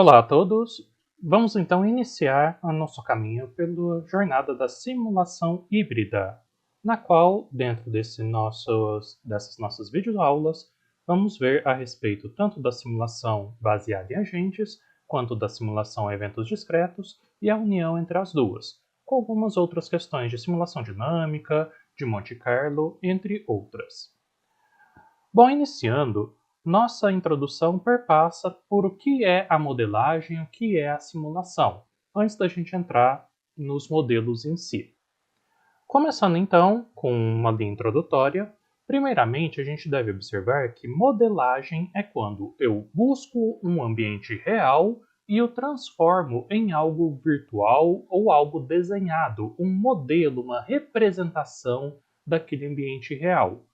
Olá a todos! Vamos então iniciar o nosso caminho pela jornada da simulação híbrida, na qual, dentro dessas nossas videoaulas, vamos ver a respeito tanto da simulação baseada em agentes, quanto da simulação a eventos discretos e a união entre as duas, com algumas outras questões de simulação dinâmica, de Monte Carlo, entre outras. Bom, iniciando, nossa introdução perpassa por o que é a modelagem, o que é a simulação, antes da gente entrar nos modelos em si. Começando então com uma linha introdutória, primeiramente a gente deve observar que modelagem é quando eu busco um ambiente real e o transformo em algo virtual ou algo desenhado, um modelo, uma representação daquele ambiente real.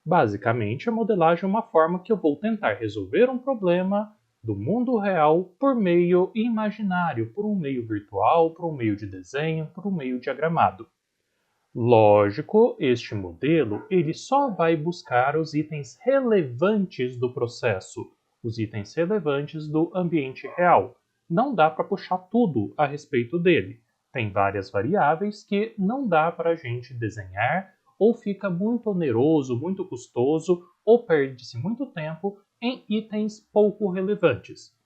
Basicamente, a modelagem é uma forma que eu vou tentar resolver um problema do mundo real por meio imaginário, por um meio virtual, por um meio de desenho, por um meio diagramado. Lógico, este modelo ele só vai buscar os itens relevantes do processo, os itens relevantes do ambiente real. Não dá para puxar tudo a respeito dele. Tem várias variáveis que não dá para a gente desenhar, ou fica muito oneroso, muito custoso, ou perde-se muito tempo em itens pouco relevantes.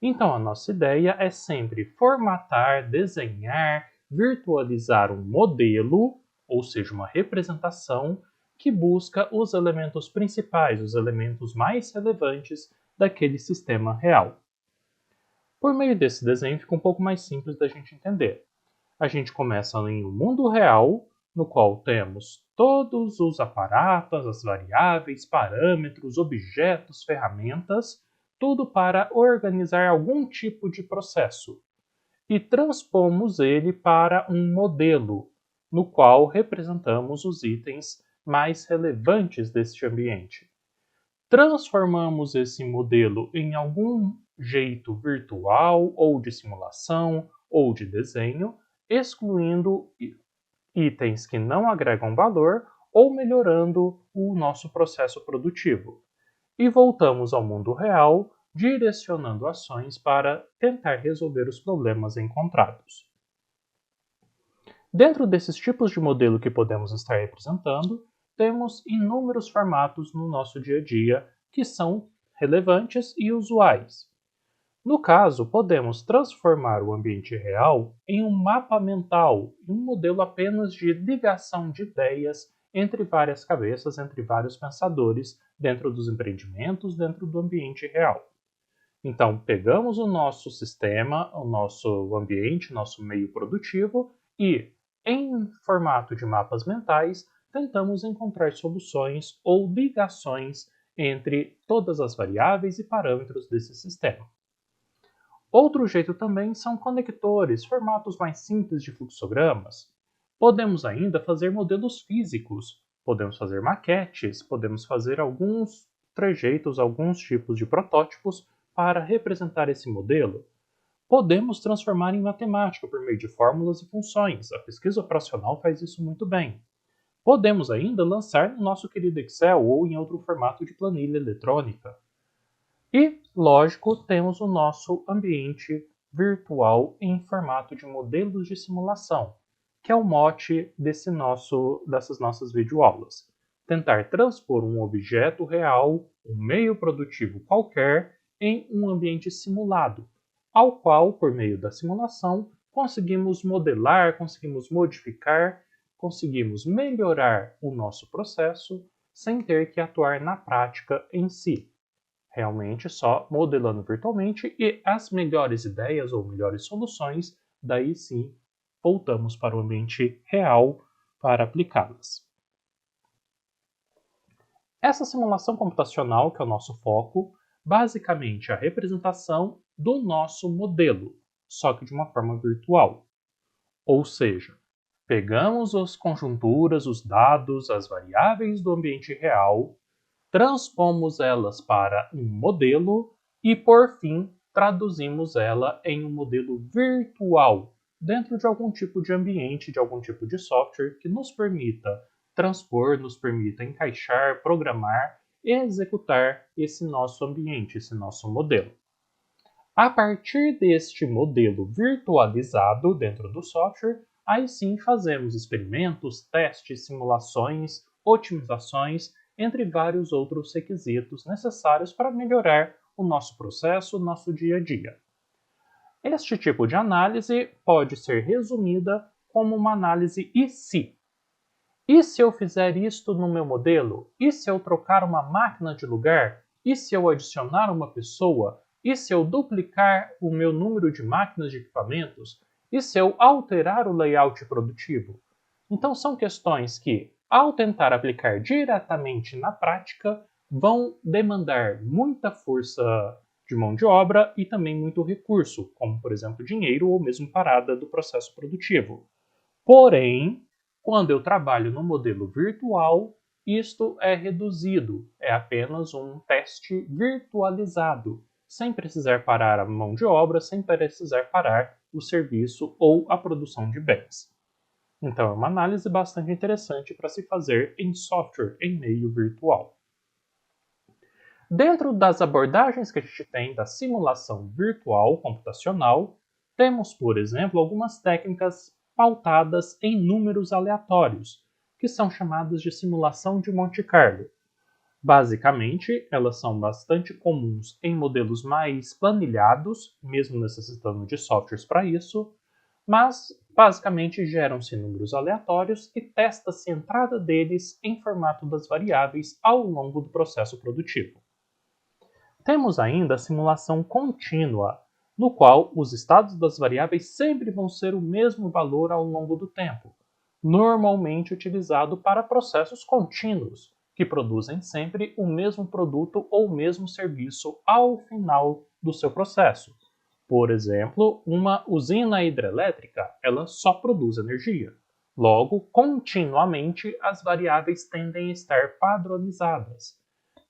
Então a nossa ideia é sempre formatar, desenhar, virtualizar um modelo, ou seja, uma representação que busca os elementos principais, os elementos mais relevantes daquele sistema real. Por meio desse desenho fica um pouco mais simples da gente entender. A gente começa em um mundo real, no qual temos todos os aparatos, as variáveis, parâmetros, objetos, ferramentas, tudo para organizar algum tipo de processo. E transpomos ele para um modelo, no qual representamos os itens mais relevantes deste ambiente. Transformamos esse modelo em algum jeito virtual, ou de simulação, ou de desenho, excluindo itens que não agregam valor ou melhorando o nosso processo produtivo. E voltamos ao mundo real, direcionando ações para tentar resolver os problemas encontrados. Dentro desses tipos de modelo que podemos estar representando, temos inúmeros formatos no nosso dia a dia que são relevantes e usuais. No caso, podemos transformar o ambiente real em um mapa mental, um modelo apenas de ligação de ideias entre várias cabeças, entre vários pensadores, dentro dos empreendimentos, dentro do ambiente real. Então, pegamos o nosso sistema, o nosso ambiente, nosso meio produtivo e, em formato de mapas mentais, tentamos encontrar soluções ou ligações entre todas as variáveis e parâmetros desse sistema. Outro jeito também são conectores, formatos mais simples de fluxogramas. Podemos ainda fazer modelos físicos, podemos fazer maquetes, podemos fazer alguns trejeitos, alguns tipos de protótipos para representar esse modelo. Podemos transformar em matemática por meio de fórmulas e funções. A pesquisa operacional faz isso muito bem. Podemos ainda lançar no nosso querido Excel ou em outro formato de planilha eletrônica. E, lógico, temos o nosso ambiente virtual em formato de modelos de simulação, que é o mote dessas nossas videoaulas. Tentar transpor um objeto real, um meio produtivo qualquer, em um ambiente simulado, ao qual, por meio da simulação, conseguimos modelar, conseguimos modificar, conseguimos melhorar o nosso processo sem ter que atuar na prática em si. Realmente só modelando virtualmente e as melhores ideias ou melhores soluções, daí sim voltamos para o ambiente real para aplicá-las. Essa simulação computacional, que é o nosso foco, basicamente é a representação do nosso modelo, só que de uma forma virtual. Ou seja, pegamos as conjunturas, os dados, as variáveis do ambiente real, transpomos elas para um modelo e, por fim, traduzimos ela em um modelo virtual dentro de algum tipo de ambiente, de algum tipo de software que nos permita transpor, nos permita encaixar, programar e executar esse nosso ambiente, esse nosso modelo. A partir deste modelo virtualizado dentro do software, aí sim fazemos experimentos, testes, simulações, otimizações, entre vários outros requisitos necessários para melhorar o nosso processo, o nosso dia a dia. Este tipo de análise pode ser resumida como uma análise e se. E se eu fizer isto no meu modelo? E se eu trocar uma máquina de lugar? E se eu adicionar uma pessoa? E se eu duplicar o meu número de máquinas de equipamentos? E se eu alterar o layout produtivo? Então são questões que, ao tentar aplicar diretamente na prática, vão demandar muita força de mão de obra e também muito recurso, como por exemplo dinheiro ou mesmo parada do processo produtivo. Porém, quando eu trabalho no modelo virtual, isto é reduzido, é apenas um teste virtualizado, sem precisar parar a mão de obra, sem precisar parar o serviço ou a produção de bens. Então, é uma análise bastante interessante para se fazer em software, em meio virtual. Dentro das abordagens que a gente tem da simulação virtual computacional, temos, por exemplo, algumas técnicas pautadas em números aleatórios, que são chamadas de simulação de Monte Carlo. Basicamente, elas são bastante comuns em modelos mais planilhados, mesmo necessitando de softwares para isso, mas basicamente geram-se números aleatórios e testa-se a entrada deles em formato das variáveis ao longo do processo produtivo. Temos ainda a simulação contínua, no qual os estados das variáveis sempre vão ser o mesmo valor ao longo do tempo, normalmente utilizado para processos contínuos, que produzem sempre o mesmo produto ou o mesmo serviço ao final do seu processo. Por exemplo, uma usina hidrelétrica, ela só produz energia. Logo, continuamente, as variáveis tendem a estar padronizadas.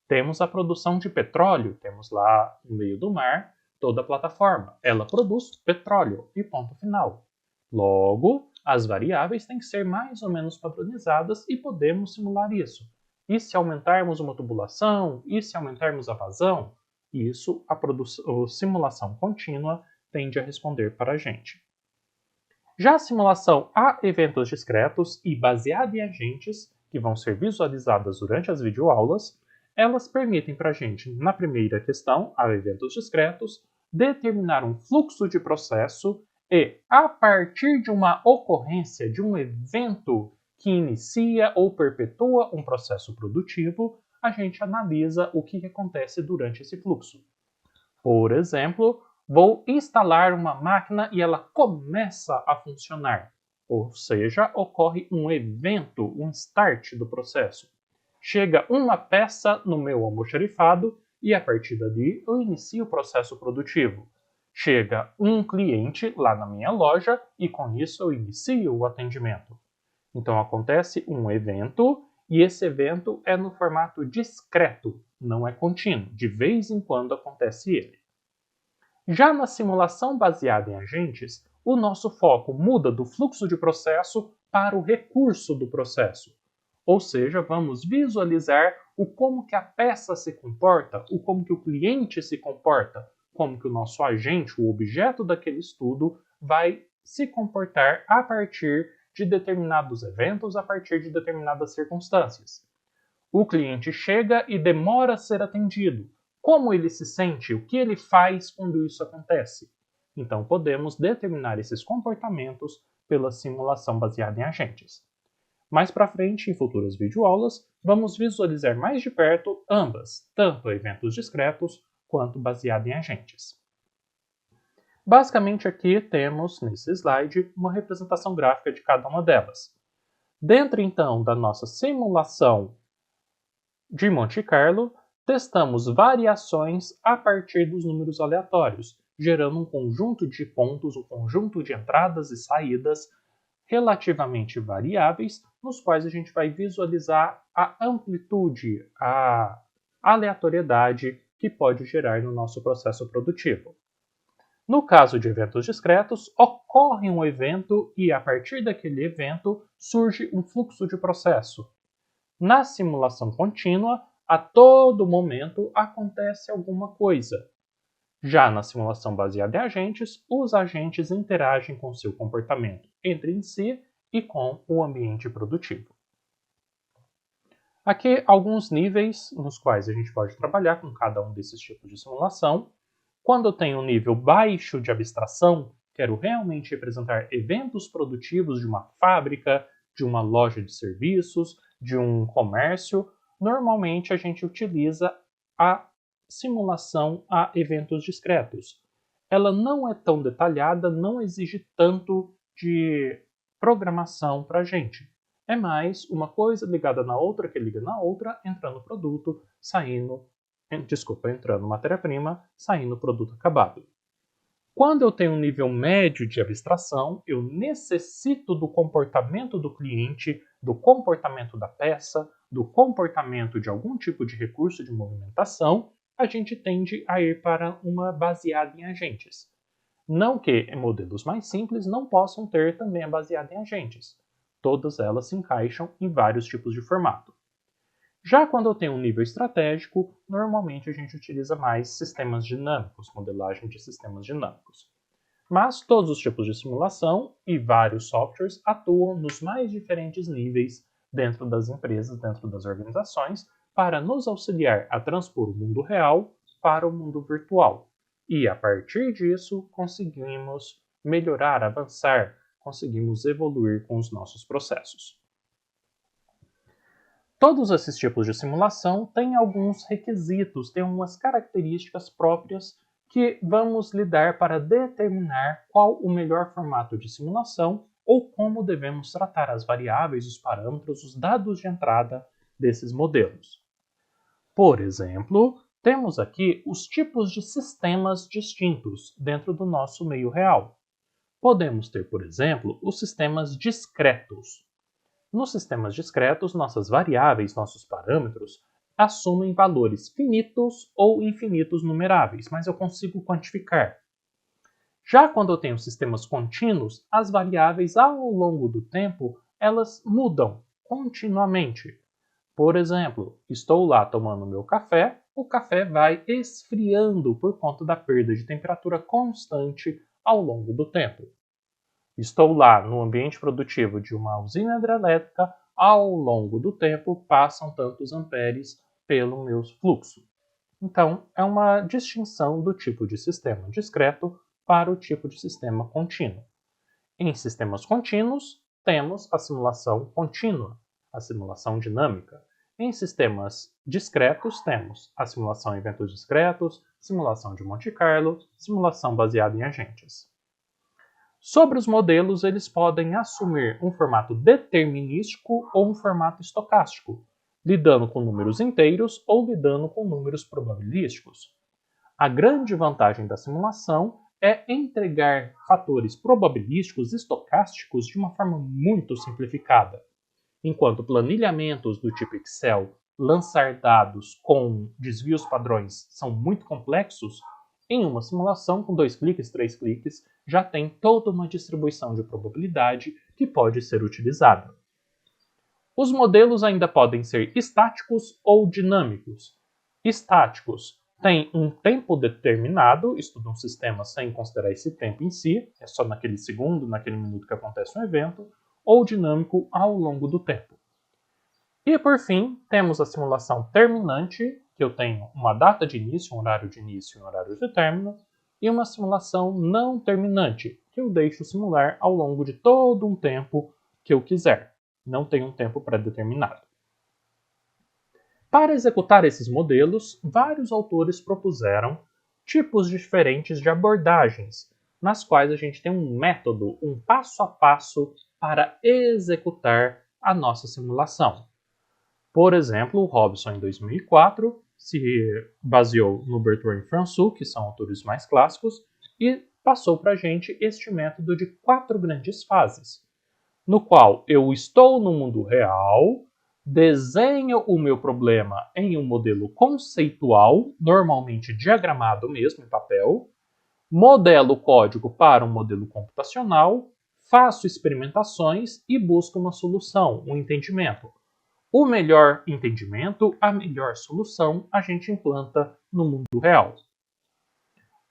Temos a produção de petróleo, temos lá no meio do mar toda a plataforma. Ela produz petróleo e ponto final. Logo, as variáveis têm que ser mais ou menos padronizadas e podemos simular isso. E se aumentarmos uma tubulação? E se aumentarmos a vazão? Isso a simulação contínua tende a responder para a gente. Já a simulação a eventos discretos e baseada em agentes, que vão ser visualizadas durante as videoaulas, elas permitem para a gente, na primeira questão, a eventos discretos, determinar um fluxo de processo e, a partir de uma ocorrência de um evento que inicia ou perpetua um processo produtivo, a gente analisa o que acontece durante esse fluxo. Por exemplo, vou instalar uma máquina e ela começa a funcionar, ou seja, ocorre um evento, um start do processo. Chega uma peça no meu almoxarifado e a partir dali eu inicio o processo produtivo. Chega um cliente lá na minha loja e com isso eu inicio o atendimento. Então acontece um evento e esse evento é no formato discreto, não é contínuo, de vez em quando acontece ele. Já na simulação baseada em agentes, o nosso foco muda do fluxo de processo para o recurso do processo. Ou seja, vamos visualizar o como que a peça se comporta, o como que o cliente se comporta, como que o nosso agente, o objeto daquele estudo, vai se comportar a partir de determinados eventos, a partir de determinadas circunstâncias. O cliente chega e demora a ser atendido. Como ele se sente? O que ele faz quando isso acontece? Então, podemos determinar esses comportamentos pela simulação baseada em agentes. Mais para frente, em futuras videoaulas, vamos visualizar mais de perto ambas, tanto eventos discretos quanto baseado em agentes. Basicamente aqui temos, nesse slide, uma representação gráfica de cada uma delas. Dentro então da nossa simulação de Monte Carlo, testamos variações a partir dos números aleatórios, gerando um conjunto de pontos, um conjunto de entradas e saídas relativamente variáveis, nos quais a gente vai visualizar a amplitude, a aleatoriedade que pode gerar no nosso processo produtivo. No caso de eventos discretos, ocorre um evento e, a partir daquele evento, surge um fluxo de processo. Na simulação contínua, a todo momento acontece alguma coisa. Já na simulação baseada em agentes, os agentes interagem com seu comportamento entre si e com o ambiente produtivo. Aqui alguns níveis nos quais a gente pode trabalhar com cada um desses tipos de simulação. Quando eu tenho um nível baixo de abstração, quero realmente representar eventos produtivos de uma fábrica, de uma loja de serviços, de um comércio. Normalmente a gente utiliza a simulação a eventos discretos. Ela não é tão detalhada, não exige tanto de programação para a gente. É mais uma coisa ligada na outra, que liga na outra, entrando produto, entrando matéria-prima, saindo produto acabado. Quando eu tenho um nível médio de abstração, eu necessito do comportamento do cliente, do comportamento da peça, do comportamento de algum tipo de recurso de movimentação. A gente tende a ir para uma baseada em agentes. Não que modelos mais simples não possam ter também a baseada em agentes. Todas elas se encaixam em vários tipos de formato. Já quando eu tenho um nível estratégico, normalmente a gente utiliza mais sistemas dinâmicos, modelagem de sistemas dinâmicos. Mas todos os tipos de simulação e vários softwares atuam nos mais diferentes níveis dentro das empresas, dentro das organizações, para nos auxiliar a transpor o mundo real para o mundo virtual. E a partir disso, conseguimos melhorar, avançar, conseguimos evoluir com os nossos processos. Todos esses tipos de simulação têm alguns requisitos, têm umas características próprias que vamos lidar para determinar qual o melhor formato de simulação ou como devemos tratar as variáveis, os parâmetros, os dados de entrada desses modelos. Por exemplo, temos aqui os tipos de sistemas distintos dentro do nosso meio real. Podemos ter, por exemplo, os sistemas discretos. Nos sistemas discretos, nossas variáveis, nossos parâmetros, assumem valores finitos ou infinitos numeráveis, mas eu consigo quantificar. Já quando eu tenho sistemas contínuos, as variáveis ao longo do tempo, elas mudam continuamente. Por exemplo, estou lá tomando meu café, o café vai esfriando por conta da perda de temperatura constante ao longo do tempo. Estou lá no ambiente produtivo de uma usina hidrelétrica, ao longo do tempo passam tantos amperes pelo meu fluxo. Então, é uma distinção do tipo de sistema discreto para o tipo de sistema contínuo. Em sistemas contínuos, temos a simulação contínua, a simulação dinâmica. Em sistemas discretos, temos a simulação em eventos discretos, simulação de Monte Carlo, simulação baseada em agentes. Sobre os modelos, eles podem assumir um formato determinístico ou um formato estocástico, lidando com números inteiros ou lidando com números probabilísticos. A grande vantagem da simulação é entregar fatores probabilísticos e estocásticos de uma forma muito simplificada. Enquanto planilhamentos do tipo Excel, lançar dados com desvios padrões são muito complexos, em uma simulação com 2 cliques, 3 cliques, já tem toda uma distribuição de probabilidade que pode ser utilizada. Os modelos ainda podem ser estáticos ou dinâmicos. Estáticos têm um tempo determinado, estudam um sistema sem considerar esse tempo em si, é só naquele segundo, naquele minuto que acontece um evento, ou dinâmico ao longo do tempo. E por fim, temos a simulação terminante, que eu tenho uma data de início, um horário de início e um horário de término, e uma simulação não terminante, que eu deixo simular ao longo de todo um tempo que eu quiser. Não tem um tempo pré-determinado. Para executar esses modelos, vários autores propuseram tipos diferentes de abordagens, nas quais a gente tem um método, um passo a passo para executar a nossa simulação. Por exemplo, o Robson, em 2004, se baseou no Bertrand e François, que são autores mais clássicos, e passou para a gente este método de 4 grandes fases, no qual eu estou no mundo real, desenho o meu problema em um modelo conceitual, normalmente diagramado mesmo em papel, modelo o código para um modelo computacional, faço experimentações e busco uma solução, um entendimento. O melhor entendimento, a melhor solução, a gente implanta no mundo real.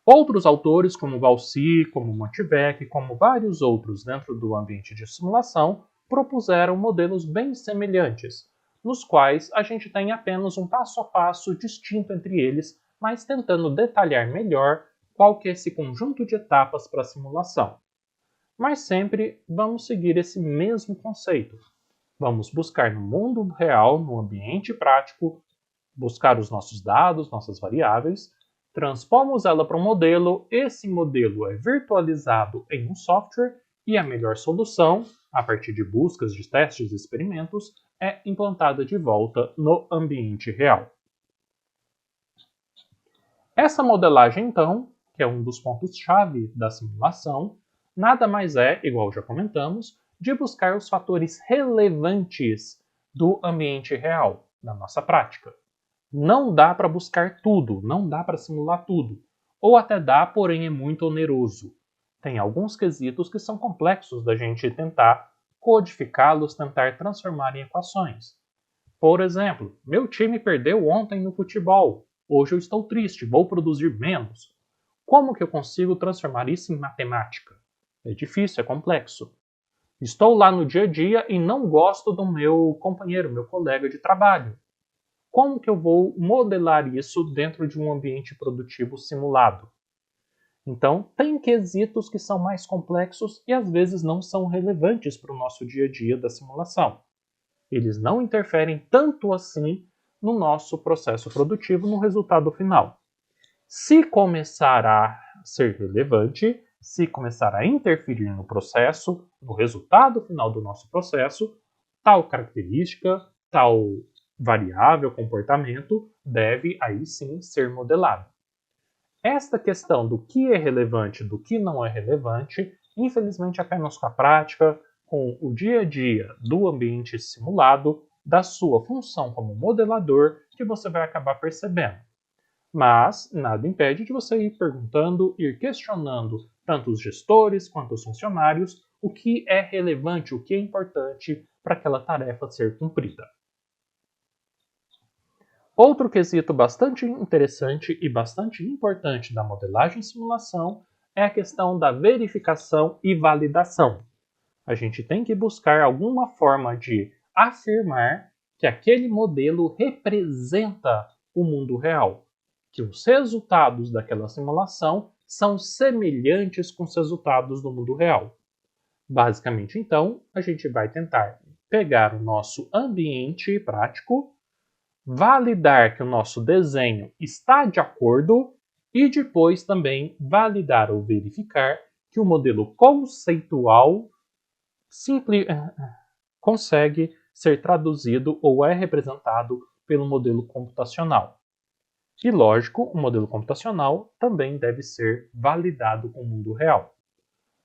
Outros autores, como Valcy, como Motivec, como vários outros dentro do ambiente de simulação, propuseram modelos bem semelhantes, nos quais a gente tem apenas um passo a passo distinto entre eles, mas tentando detalhar melhor qual que é esse conjunto de etapas para a simulação. Mas sempre vamos seguir esse mesmo conceito. Vamos buscar no mundo real, no ambiente prático, buscar os nossos dados, nossas variáveis, transpomos ela para um modelo, esse modelo é virtualizado em um software e a melhor solução, a partir de buscas de testes e experimentos, é implantada de volta no ambiente real. Essa modelagem, então, que é um dos pontos-chave da simulação, nada mais é, igual já comentamos, de buscar os fatores relevantes do ambiente real, da nossa prática. Não dá para buscar tudo, não dá para simular tudo. Ou até dá, porém é muito oneroso. Tem alguns quesitos que são complexos da gente tentar codificá-los, tentar transformar em equações. Por exemplo, meu time perdeu ontem no futebol. Hoje eu estou triste, vou produzir menos. Como que eu consigo transformar isso em matemática? É difícil, é complexo. Estou lá no dia a dia e não gosto do meu companheiro, meu colega de trabalho. Como que eu vou modelar isso dentro de um ambiente produtivo simulado? Então, tem quesitos que são mais complexos e às vezes não são relevantes para o nosso dia a dia da simulação. Eles não interferem tanto assim no nosso processo produtivo, no resultado final. Se começar a ser relevante, se começar a interferir no processo, no resultado final do nosso processo, tal característica, tal variável, comportamento, deve aí sim ser modelado. Esta questão do que é relevante e do que não é relevante, infelizmente apenas com a prática, com o dia a dia do ambiente simulado, da sua função como modelador, que você vai acabar percebendo. Mas nada impede de você ir perguntando, ir questionando tanto os gestores quanto os funcionários o que é relevante, o que é importante para aquela tarefa ser cumprida. Outro quesito bastante interessante e bastante importante da modelagem e simulação é a questão da verificação e validação. A gente tem que buscar alguma forma de afirmar que aquele modelo representa o mundo real, que os resultados daquela simulação são semelhantes com os resultados do mundo real. Basicamente, então, a gente vai tentar pegar o nosso ambiente prático, validar que o nosso desenho está de acordo e depois também validar ou verificar que o modelo conceitual consegue ser traduzido ou é representado pelo modelo computacional. E lógico, o modelo computacional também deve ser validado com o mundo real.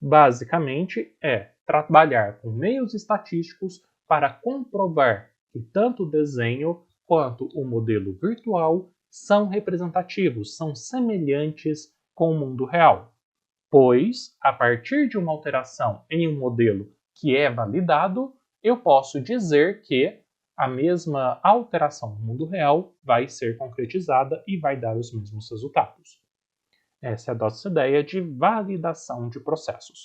Basicamente, é trabalhar com meios estatísticos para comprovar que tanto o desenho quanto o modelo virtual são representativos, são semelhantes com o mundo real. Pois, a partir de uma alteração em um modelo que é validado, eu posso dizer que a mesma alteração no mundo real vai ser concretizada e vai dar os mesmos resultados. Essa é a nossa ideia de validação de processos.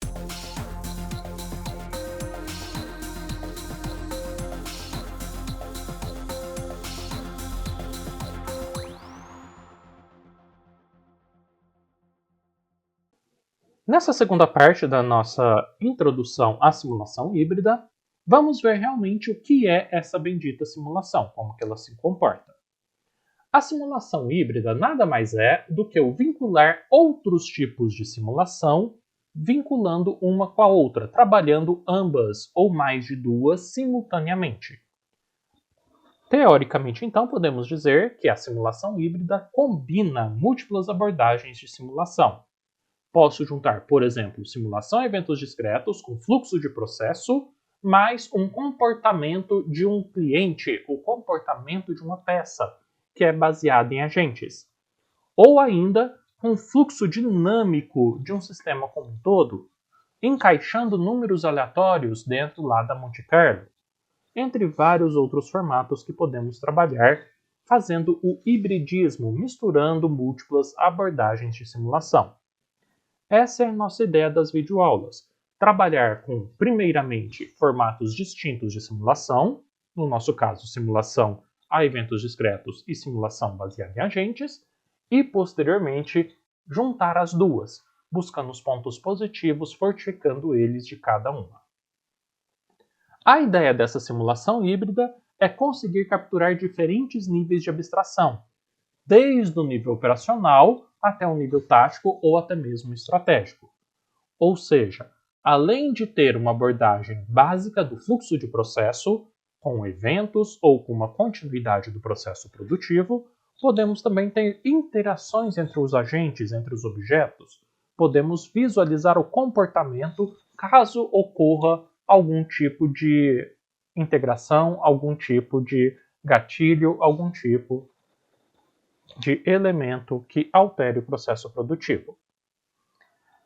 Nessa segunda parte da nossa introdução à simulação híbrida, vamos ver realmente o que é essa bendita simulação, como que ela se comporta. A simulação híbrida nada mais é do que o vincular outros tipos de simulação, vinculando uma com a outra, trabalhando ambas ou mais de duas simultaneamente. Teoricamente, então, podemos dizer que a simulação híbrida combina múltiplas abordagens de simulação. Posso juntar, por exemplo, simulação a eventos discretos com fluxo de processo, mais um comportamento de um cliente, o comportamento de uma peça, que é baseado em agentes. Ou ainda, um fluxo dinâmico de um sistema como um todo, encaixando números aleatórios dentro lá da Monte Carlo, entre vários outros formatos que podemos trabalhar fazendo o hibridismo, misturando múltiplas abordagens de simulação. Essa é a nossa ideia das videoaulas. Trabalhar com, primeiramente, formatos distintos de simulação, no nosso caso, simulação a eventos discretos e simulação baseada em agentes, e, posteriormente, juntar as duas, buscando os pontos positivos, fortificando eles de cada uma. A ideia dessa simulação híbrida é conseguir capturar diferentes níveis de abstração, desde o nível operacional até o nível tático ou até mesmo estratégico. Ou seja, além de ter uma abordagem básica do fluxo de processo, com eventos ou com uma continuidade do processo produtivo, podemos também ter interações entre os agentes, entre os objetos. Podemos visualizar o comportamento caso ocorra algum tipo de integração, algum tipo de gatilho, algum tipo de elemento que altere o processo produtivo.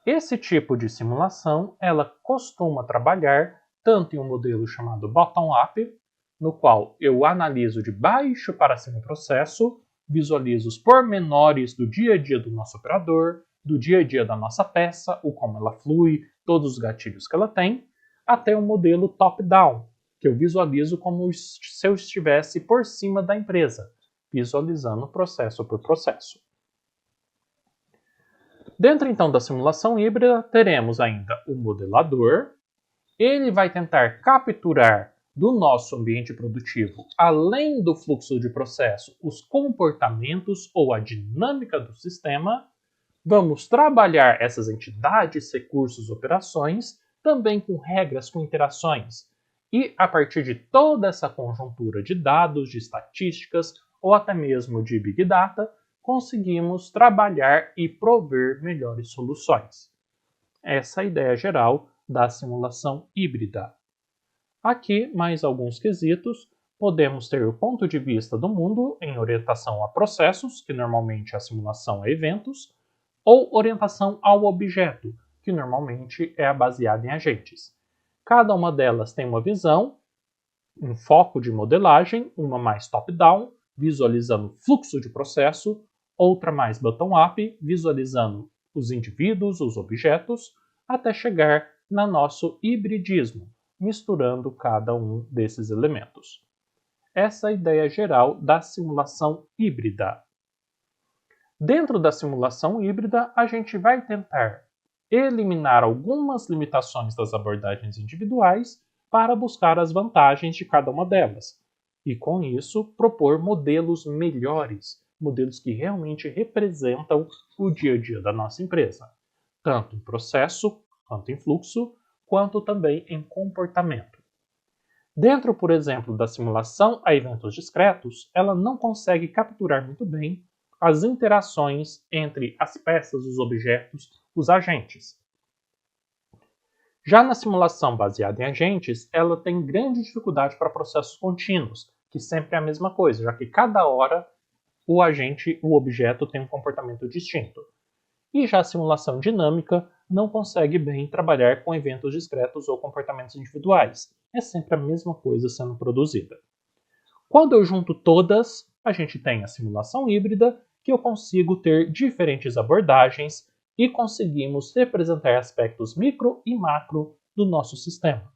Esse tipo de simulação, ela costuma trabalhar tanto em um modelo chamado bottom-up, no qual eu analiso de baixo para cima o processo, visualizo os pormenores do dia a dia do nosso operador, do dia a dia da nossa peça, o como ela flui, todos os gatilhos que ela tem, até um modelo top-down, que eu visualizo como se eu estivesse por cima da empresa, visualizando processo por processo. Dentro então da simulação híbrida, teremos ainda o modelador. Ele vai tentar capturar do nosso ambiente produtivo, além do fluxo de processo, os comportamentos ou a dinâmica do sistema. Vamos trabalhar essas entidades, recursos, operações, também com regras, com interações. E a partir de toda essa conjuntura de dados, de estatísticas ou até mesmo de Big Data, conseguimos trabalhar e prover melhores soluções. Essa é a ideia geral da simulação híbrida. Aqui, mais alguns quesitos. Podemos ter o ponto de vista do mundo em orientação a processos, que normalmente a simulação é eventos, ou orientação ao objeto, que normalmente é baseada em agentes. Cada uma delas tem uma visão, um foco de modelagem, uma mais top-down, visualizando fluxo de processo, outra mais bottom-up, visualizando os indivíduos, os objetos, até chegar no nosso hibridismo, misturando cada um desses elementos. Essa é a ideia geral da simulação híbrida. Dentro da simulação híbrida, a gente vai tentar eliminar algumas limitações das abordagens individuais para buscar as vantagens de cada uma delas, e com isso propor modelos melhores, modelos que realmente representam o dia a dia da nossa empresa, tanto em processo, quanto em fluxo, quanto também em comportamento. Dentro, por exemplo, da simulação a eventos discretos, ela não consegue capturar muito bem as interações entre as peças, os objetos, os agentes. Já na simulação baseada em agentes, ela tem grande dificuldade para processos contínuos, que sempre é a mesma coisa, já que cada hora o agente, o objeto tem um comportamento distinto. E já a simulação dinâmica não consegue bem trabalhar com eventos discretos ou comportamentos individuais. É sempre a mesma coisa sendo produzida. Quando eu junto todas, a gente tem a simulação híbrida, que eu consigo ter diferentes abordagens e conseguimos representar aspectos micro e macro do nosso sistema.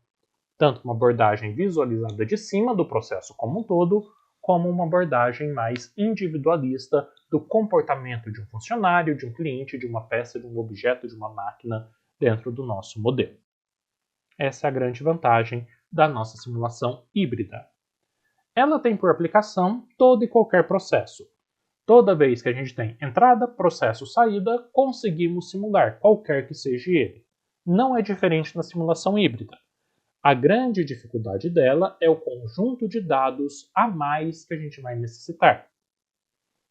Tanto uma abordagem visualizada de cima do processo como um todo, como uma abordagem mais individualista do comportamento de um funcionário, de um cliente, de uma peça, de um objeto, de uma máquina dentro do nosso modelo. Essa é a grande vantagem da nossa simulação híbrida. Ela tem por aplicação todo e qualquer processo. Toda vez que a gente tem entrada, processo, saída, conseguimos simular qualquer que seja ele. Não é diferente na simulação híbrida. A grande dificuldade dela é o conjunto de dados a mais que a gente vai necessitar.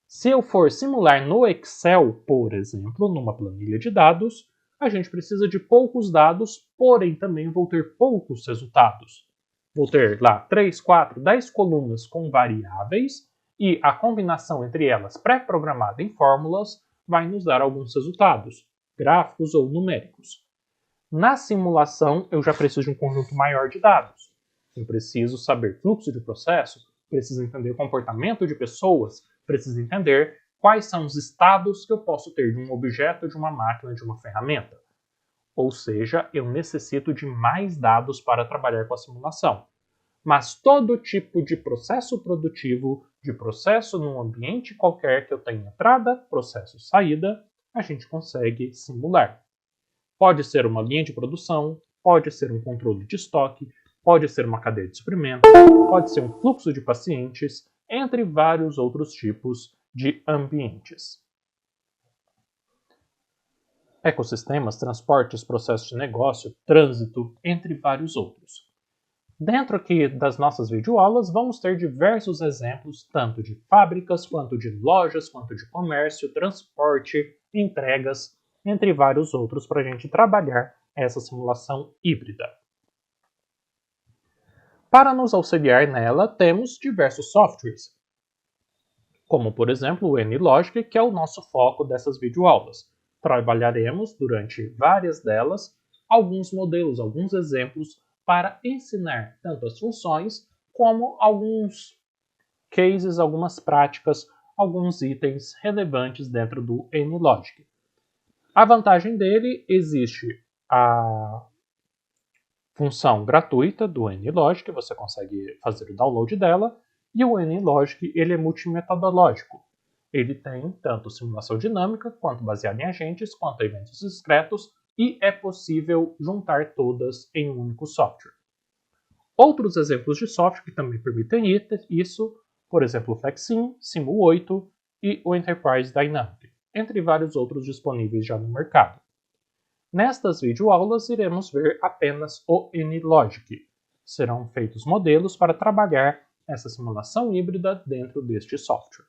Se eu for simular no Excel, por exemplo, numa planilha de dados, a gente precisa de poucos dados, porém também vou ter poucos resultados. Vou ter lá 3, 4, 10 colunas com variáveis e a combinação entre elas pré-programada em fórmulas vai nos dar alguns resultados, gráficos ou numéricos. Na simulação, eu já preciso de um conjunto maior de dados. Eu preciso saber fluxo de processo, precisa entender o comportamento de pessoas, precisa entender quais são os estados que eu posso ter de um objeto, de uma máquina, de uma ferramenta. Ou seja, eu necessito de mais dados para trabalhar com a simulação. Mas todo tipo de processo produtivo, de processo num ambiente qualquer que eu tenha entrada, processo saída, a gente consegue simular. Pode ser uma linha de produção, pode ser um controle de estoque, pode ser uma cadeia de suprimentos, pode ser um fluxo de pacientes, entre vários outros tipos de ambientes. Ecossistemas, transportes, processos de negócio, trânsito, entre vários outros. Dentro aqui das nossas videoaulas, vamos ter diversos exemplos, tanto de fábricas, quanto de lojas, quanto de comércio, transporte, entregas, entre vários outros, para a gente trabalhar essa simulação híbrida. Para nos auxiliar nela, temos diversos softwares, como por exemplo o NLogic, que é o nosso foco dessas videoaulas. Trabalharemos durante várias delas alguns modelos, alguns exemplos para ensinar tanto as funções como alguns cases, algumas práticas, alguns itens relevantes dentro do NLogic. A vantagem dele existe a função gratuita do NLogic, você consegue fazer o download dela, e o NLogic ele é multimetodológico. Ele tem tanto simulação dinâmica, quanto baseado em agentes, quanto eventos discretos, e é possível juntar todas em um único software. Outros exemplos de software que também permitem isso, por exemplo, o FlexSim, Simu8 e o Enterprise Dynamic, entre vários outros disponíveis já no mercado. Nestas videoaulas iremos ver apenas o NLogic. Serão feitos modelos para trabalhar essa simulação híbrida dentro deste software.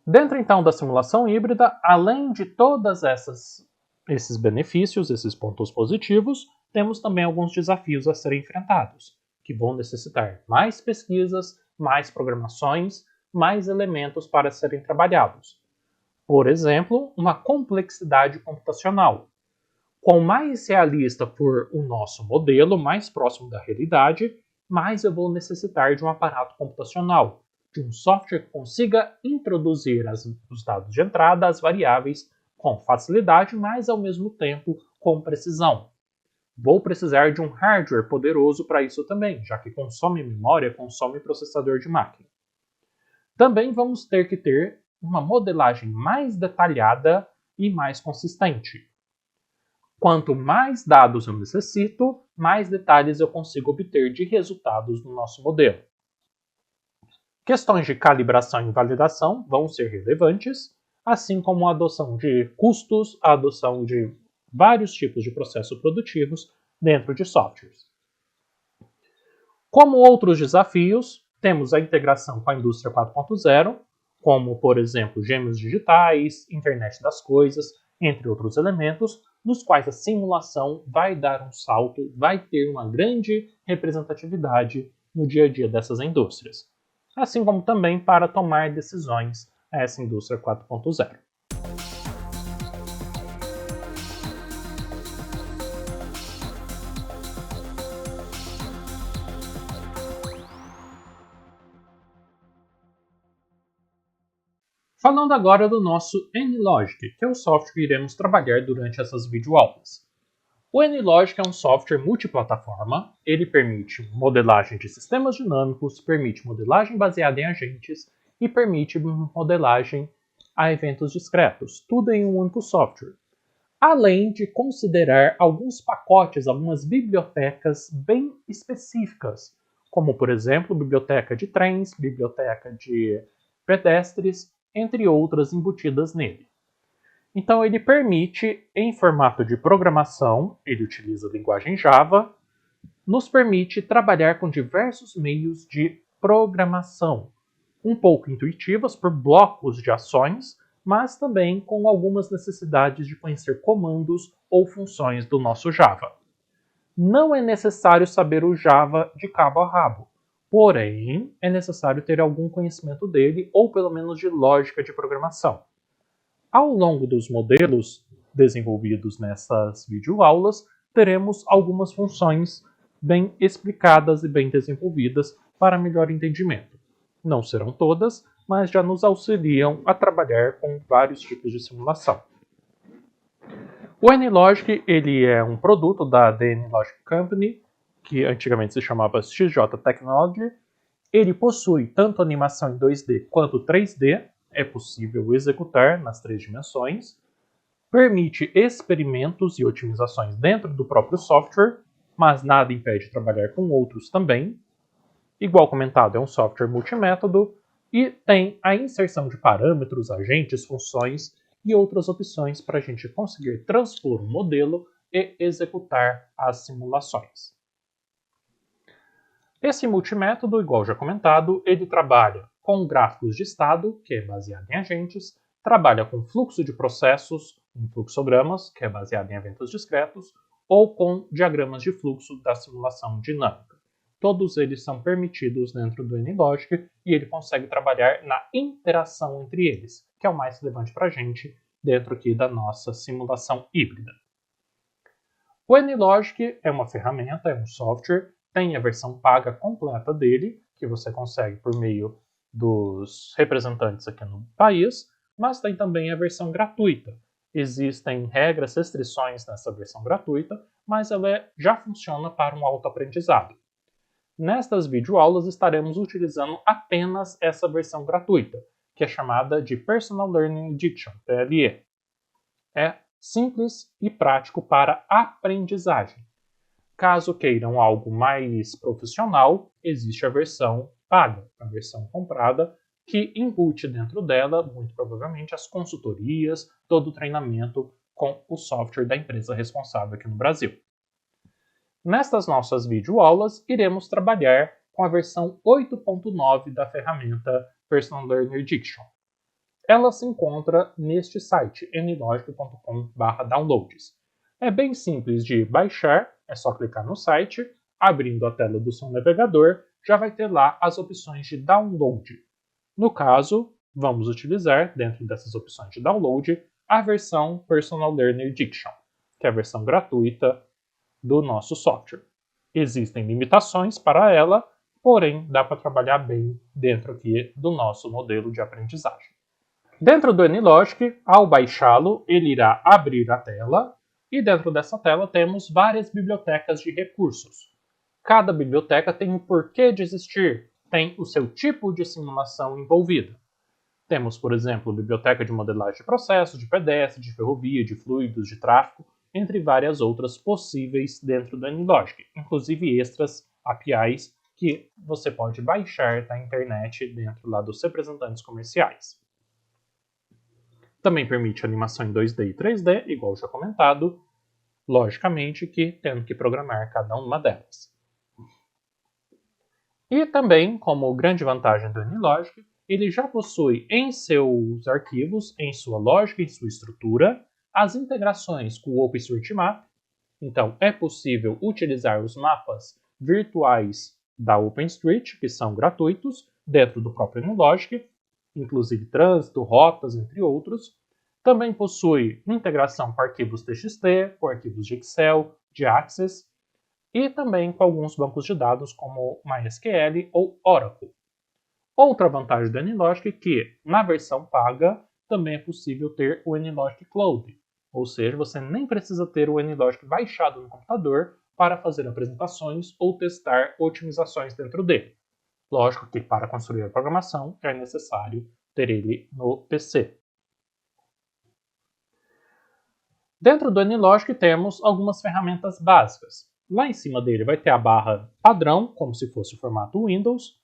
Dentro então da simulação híbrida, além de todos esses benefícios, esses pontos positivos, temos também alguns desafios a serem enfrentados, que vão necessitar mais pesquisas, mais programações, mais elementos para serem trabalhados. Por exemplo, uma complexidade computacional. Quanto mais realista for o nosso modelo, mais próximo da realidade, mais eu vou necessitar de um aparato computacional, de um software que consiga introduzir os dados de entrada, as variáveis, com facilidade, mas ao mesmo tempo com precisão. Vou precisar de um hardware poderoso para isso também, já que consome memória, consome processador de máquina. Também vamos ter que ter uma modelagem mais detalhada e mais consistente. Quanto mais dados eu necessito, mais detalhes eu consigo obter de resultados no nosso modelo. Questões de calibração e validação vão ser relevantes, assim como a adoção de custos, a adoção de vários tipos de processos produtivos dentro de softwares. Como outros desafios, temos a integração com a indústria 4.0, como, por exemplo, gêmeos digitais, internet das coisas, entre outros elementos, nos quais a simulação vai dar um salto, vai ter uma grande representatividade no dia a dia dessas indústrias, assim como também para tomar decisões a essa indústria 4.0. Falando agora do nosso NLogic, que é o software que iremos trabalhar durante essas videoaulas. O NLogic é um software multiplataforma, ele permite modelagem de sistemas dinâmicos, permite modelagem baseada em agentes e permite modelagem a eventos discretos, tudo em um único software. Além de considerar alguns pacotes, algumas bibliotecas bem específicas, como por exemplo, biblioteca de trens, biblioteca de pedestres, entre outras embutidas nele. Então ele permite, em formato de programação, ele utiliza a linguagem Java, nos permite trabalhar com diversos meios de programação, um pouco intuitivas por blocos de ações, mas também com algumas necessidades de conhecer comandos ou funções do nosso Java. Não é necessário saber o Java de cabo a rabo, porém é necessário ter algum conhecimento dele ou pelo menos de lógica de programação. Ao longo dos modelos desenvolvidos nessas videoaulas, teremos algumas funções bem explicadas e bem desenvolvidas para melhor entendimento. Não serão todas, mas já nos auxiliam a trabalhar com vários tipos de simulação. O NLogic ele é um produto da The NLogic Company, que antigamente se chamava XJ Technology. Ele possui tanto animação em 2D quanto 3D, é possível executar nas 3 dimensões, permite experimentos e otimizações dentro do próprio software, mas nada impede trabalhar com outros também. Igual comentado, é um software multimétodo e tem a inserção de parâmetros, agentes, funções e outras opções para a gente conseguir transpor um modelo e executar as simulações. Esse multimétodo, igual já comentado, ele trabalha com gráficos de estado, que é baseado em agentes, trabalha com fluxo de processos, em fluxogramas, que é baseado em eventos discretos, ou com diagramas de fluxo da simulação dinâmica. Todos eles são permitidos dentro do NLogic e ele consegue trabalhar na interação entre eles, que é o mais relevante para a gente dentro aqui da nossa simulação híbrida. O NLogic é uma ferramenta, é um software, tem a versão paga completa dele, que você consegue por meio dos representantes aqui no país, mas tem também a versão gratuita. Existem regras, restrições nessa versão gratuita, mas ela já funciona para um autoaprendizado. Nestas videoaulas estaremos utilizando apenas essa versão gratuita, que é chamada de Personal Learning Edition, PLE. É simples e prático para aprendizagem. Caso queiram algo mais profissional, existe a versão paga, a versão comprada, que embute dentro dela, muito provavelmente, as consultorias, todo o treinamento com o software da empresa responsável aqui no Brasil. Nestas nossas videoaulas, iremos trabalhar com a versão 8.9 da ferramenta Personal Learner Diction. Ela se encontra neste site, nlogic.com/downloads. É bem simples de baixar, é só clicar no site, abrindo a tela do seu navegador, já vai ter lá as opções de download. No caso, vamos utilizar, dentro dessas opções de download, a versão Personal Learner Diction, que é a versão gratuita do nosso software. Existem limitações para ela, porém dá para trabalhar bem dentro aqui do nosso modelo de aprendizagem. Dentro do NLogic, ao baixá-lo, ele irá abrir a tela e dentro dessa tela temos várias bibliotecas de recursos. Cada biblioteca tem um porquê de existir, tem o seu tipo de simulação envolvida. Temos, por exemplo, biblioteca de modelagem de processos, de pedestre, de ferrovia, de fluidos, de tráfego, entre várias outras possíveis dentro do NLogic, inclusive extras, APIs, que você pode baixar da internet dentro lá dos representantes comerciais. Também permite animação em 2D e 3D, igual já comentado, logicamente que tendo que programar cada uma delas. E também, como grande vantagem do NLogic, ele já possui em seus arquivos, em sua lógica, em sua estrutura, as integrações com o OpenStreetMap. Então, é possível utilizar os mapas virtuais da OpenStreet, que são gratuitos, dentro do próprio NLogic, inclusive trânsito, rotas, entre outros. Também possui integração com arquivos TXT, com arquivos de Excel, de Access, e também com alguns bancos de dados como MySQL ou Oracle. Outra vantagem do NLogic é que, na versão paga, também é possível ter o NLogic Cloud, ou seja, você nem precisa ter o NLogic baixado no computador para fazer apresentações ou testar otimizações dentro dele. Lógico que para construir a programação é necessário ter ele no PC. Dentro do NLogic temos algumas ferramentas básicas. Lá em cima dele vai ter a barra padrão, como se fosse o formato Windows.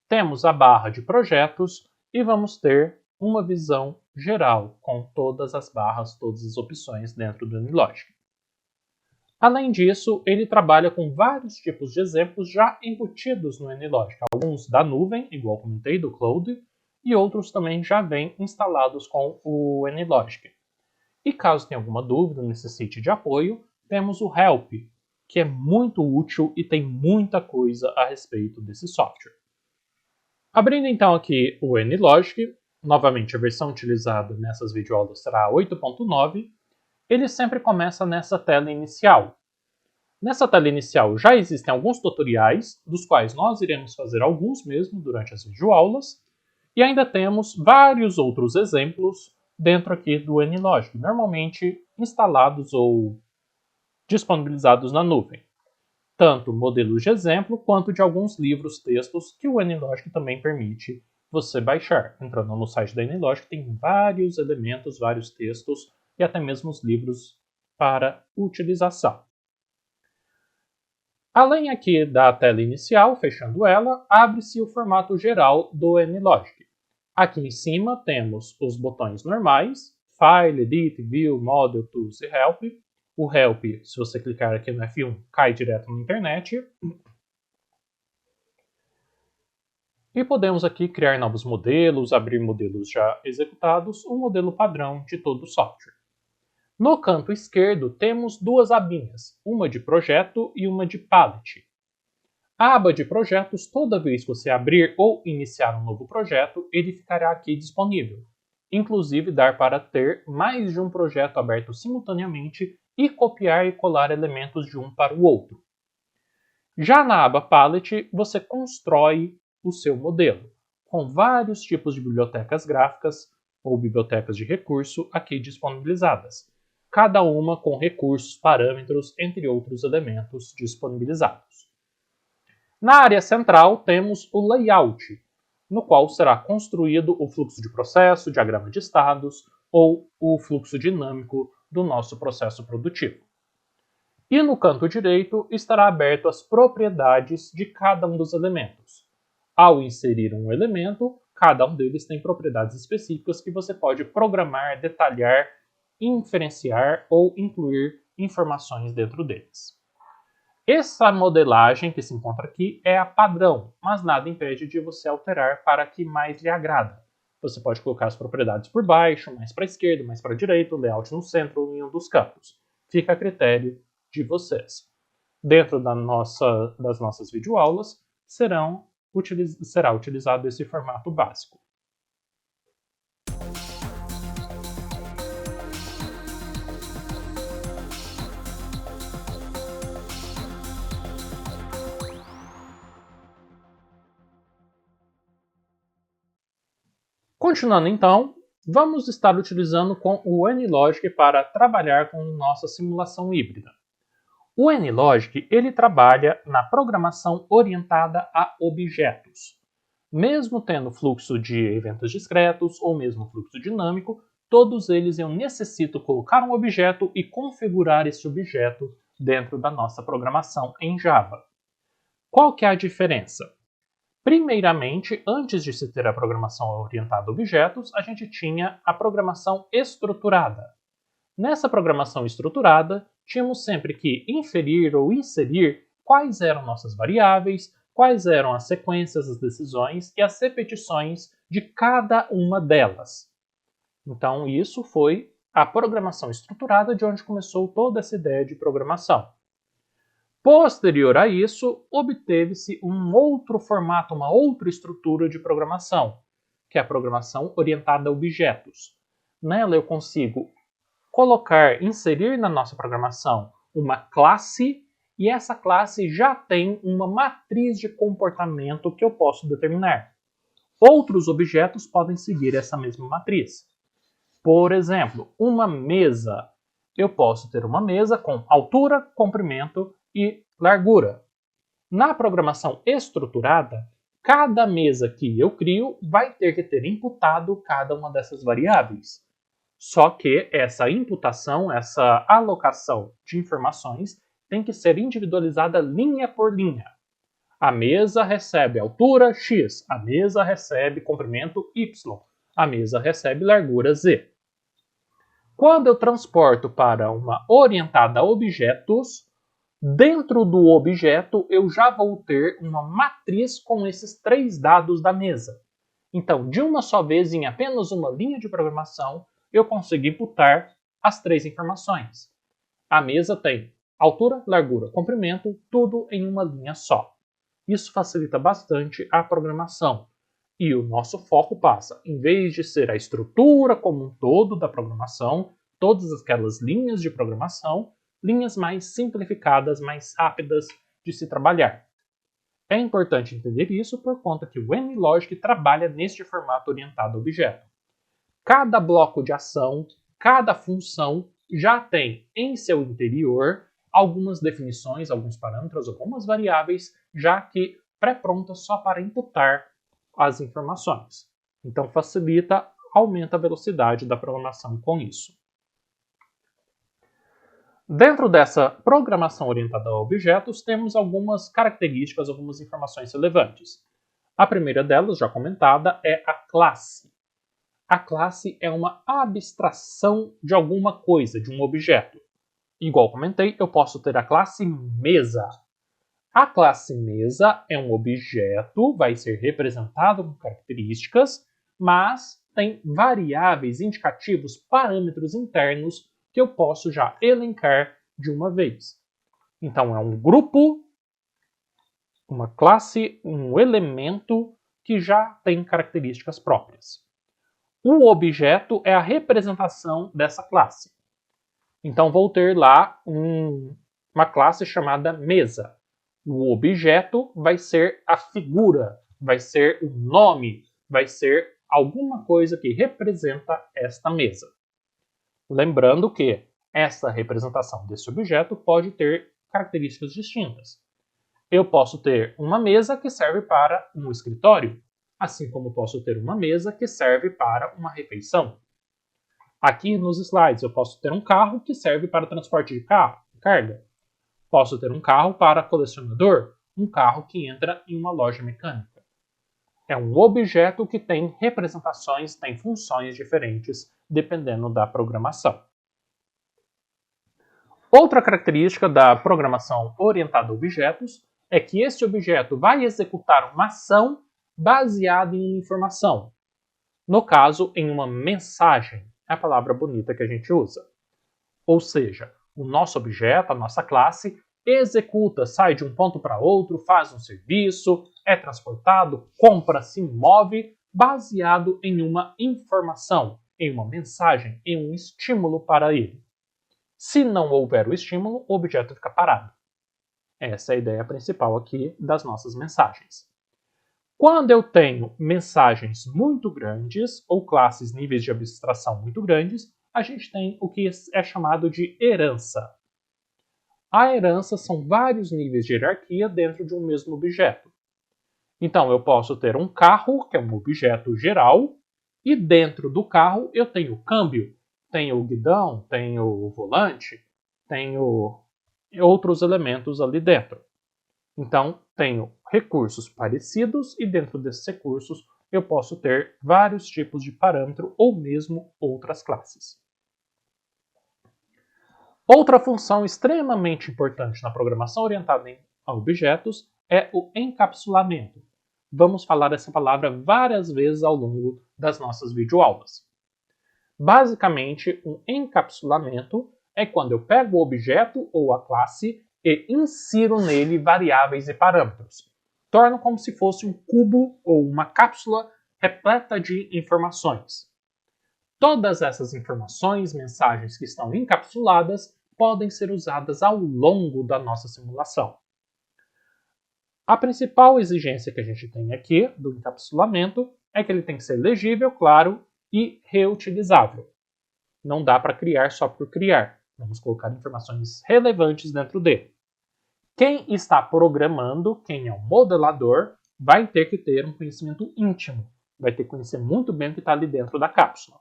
Temos a barra de projetos e vamos ter uma visão geral com todas as barras, todas as opções dentro do NLogic. Além disso, ele trabalha com vários tipos de exemplos já embutidos no NLogic. Alguns da nuvem, igual comentei, do Cloud, e outros também já vêm instalados com o NLogic. E caso tenha alguma dúvida, necessite de apoio, temos o Help, que é muito útil e tem muita coisa a respeito desse software. Abrindo então aqui o NLogic, novamente a versão utilizada nessas videoaulas será a 8.9, ele sempre começa nessa tela inicial. Nessa tela inicial já existem alguns tutoriais, dos quais nós iremos fazer alguns mesmo durante as videoaulas, e ainda temos vários outros exemplos dentro aqui do NLogic, normalmente instalados ou disponibilizados na nuvem. Tanto modelos de exemplo, quanto de alguns livros, textos que o NLogic também permite você baixar. Entrando no site da NLogic tem vários elementos, vários textos e até mesmo os livros para utilização. Além aqui da tela inicial, fechando ela, abre-se o formato geral do NLogic. Aqui em cima temos os botões normais, File, Edit, View, Model, Tools e Help. O Help, se você clicar aqui no F1, cai direto na internet. E podemos aqui criar novos modelos, abrir modelos já executados, o modelo padrão de todo o software. No canto esquerdo temos duas abinhas, uma de projeto e uma de palette. A aba de projetos, toda vez que você abrir ou iniciar um novo projeto, ele ficará aqui disponível. Inclusive dar para ter mais de um projeto aberto simultaneamente e copiar e colar elementos de um para o outro. Já na aba Palette, você constrói o seu modelo, com vários tipos de bibliotecas gráficas ou bibliotecas de recurso aqui disponibilizadas, cada uma com recursos, parâmetros, entre outros elementos disponibilizados. Na área central temos o Layout, no qual será construído o fluxo de processo, diagrama de estados ou o fluxo dinâmico do nosso processo produtivo. E no canto direito estará aberto as propriedades de cada um dos elementos. Ao inserir um elemento, cada um deles tem propriedades específicas que você pode programar, detalhar, inferenciar ou incluir informações dentro deles. Essa modelagem que se encontra aqui é a padrão, mas nada impede de você alterar para que mais lhe agrada. Você pode colocar as propriedades por baixo, mais para a esquerda, mais para a direita, o layout no centro ou em um dos campos. Fica a critério de vocês. Dentro das nossas videoaulas será utilizado esse formato básico. Continuando então, vamos estar utilizando com o NLogic para trabalhar com nossa simulação híbrida. O NLogic ele trabalha na programação orientada a objetos. Mesmo tendo fluxo de eventos discretos ou mesmo fluxo dinâmico, todos eles eu necessito colocar um objeto e configurar esse objeto dentro da nossa programação em Java. Qual que é a diferença? Primeiramente, antes de se ter a programação orientada a objetos, a gente tinha a programação estruturada. Nessa programação estruturada, tínhamos sempre que inferir ou inserir quais eram nossas variáveis, quais eram as sequências, as decisões e as repetições de cada uma delas. Então, isso foi a programação estruturada, de onde começou toda essa ideia de programação. Posterior a isso, obteve-se um outro formato, uma outra estrutura de programação, que é a programação orientada a objetos. Nela eu consigo inserir na nossa programação uma classe, e essa classe já tem uma matriz de comportamento que eu posso determinar. Outros objetos podem seguir essa mesma matriz. Por exemplo, uma mesa. Eu posso ter uma mesa com altura, comprimento e largura. Na programação estruturada, cada mesa que eu crio vai ter que ter imputado cada uma dessas variáveis. Só que essa imputação, essa alocação de informações tem que ser individualizada linha por linha. A mesa recebe altura x, a mesa recebe comprimento y, a mesa recebe largura z. Quando eu transporto para uma orientada a objetos, dentro do objeto eu já vou ter uma matriz com esses 3 dados da mesa. Então, de uma só vez, em apenas uma linha de programação, eu consigo imputar as 3 informações. A mesa tem altura, largura, comprimento, tudo em uma linha só. Isso facilita bastante a programação. E o nosso foco passa, em vez de ser a estrutura como um todo da programação, todas aquelas linhas de programação, linhas mais simplificadas, mais rápidas de se trabalhar. É importante entender isso por conta que o NLogic trabalha neste formato orientado a objeto. Cada bloco de ação, cada função já tem em seu interior algumas definições, alguns parâmetros, algumas variáveis, já que pré-prontas só para imputar as informações. Então facilita, aumenta a velocidade da programação com isso. Dentro dessa programação orientada a objetos, temos algumas características, algumas informações relevantes. A primeira delas, já comentada, é a classe. A classe é uma abstração de alguma coisa, de um objeto. Igual comentei, eu posso ter a classe mesa. A classe mesa é um objeto, vai ser representado com características, mas tem variáveis, indicativos, parâmetros internos que eu posso já elencar de uma vez. Então é um grupo, uma classe, um elemento que já tem características próprias. O objeto é a representação dessa classe. Então vou ter lá uma classe chamada mesa. O objeto vai ser a figura, vai ser o nome, vai ser alguma coisa que representa esta mesa. Lembrando que essa representação desse objeto pode ter características distintas. Eu posso ter uma mesa que serve para um escritório, assim como posso ter uma mesa que serve para uma refeição. Aqui nos slides eu posso ter um carro que serve para transporte de carga. Posso ter um carro para colecionador, um carro que entra em uma loja mecânica. É um objeto que tem representações, tem funções diferentes, dependendo da programação. Outra característica da programação orientada a objetos é que este objeto vai executar uma ação baseada em uma informação. No caso, em uma mensagem, é a palavra bonita que a gente usa. Ou seja, o nosso objeto, a nossa classe, executa, sai de um ponto para outro, faz um serviço, é transportado, compra, se move, baseado em uma informação, em uma mensagem, em um estímulo para ele. Se não houver o estímulo, o objeto fica parado. Essa é a ideia principal aqui das nossas mensagens. Quando eu tenho mensagens muito grandes, ou classes, níveis de abstração muito grandes, a gente tem o que é chamado de herança. A herança são vários níveis de hierarquia dentro de um mesmo objeto. Então, eu posso ter um carro, que é um objeto geral, e dentro do carro eu tenho o câmbio, tenho o guidão, tenho o volante, tenho outros elementos ali dentro. Então, tenho recursos parecidos e dentro desses recursos eu posso ter vários tipos de parâmetro ou mesmo outras classes. Outra função extremamente importante na programação orientada a objetos é o encapsulamento. Vamos falar essa palavra várias vezes ao longo das nossas videoaulas. Basicamente, um encapsulamento é quando eu pego o objeto ou a classe e insiro nele variáveis e parâmetros. Torno como se fosse um cubo ou uma cápsula repleta de informações. Todas essas informações, mensagens que estão encapsuladas, podem ser usadas ao longo da nossa simulação. A principal exigência que a gente tem aqui do encapsulamento é que ele tem que ser legível, claro, e reutilizável. Não dá para criar só por criar. Vamos colocar informações relevantes dentro dele. Quem está programando, quem é o modelador, vai ter que ter um conhecimento íntimo. Vai ter que conhecer muito bem o que está ali dentro da cápsula.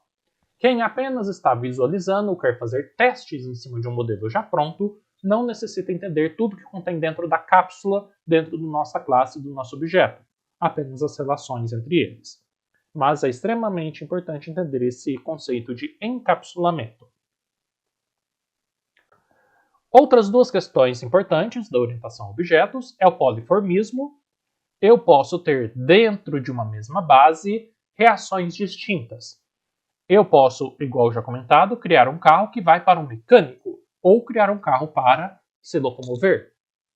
Quem apenas está visualizando ou quer fazer testes em cima de um modelo já pronto, não necessita entender tudo que contém dentro da cápsula, dentro da nossa classe, do nosso objeto. Apenas as relações entre eles. Mas é extremamente importante entender esse conceito de encapsulamento. Outras duas questões importantes da orientação a objetos é o poliformismo. Eu posso ter dentro de uma mesma base reações distintas. Eu posso, igual já comentado, criar um carro que vai para um mecânico ou criar um carro para se locomover.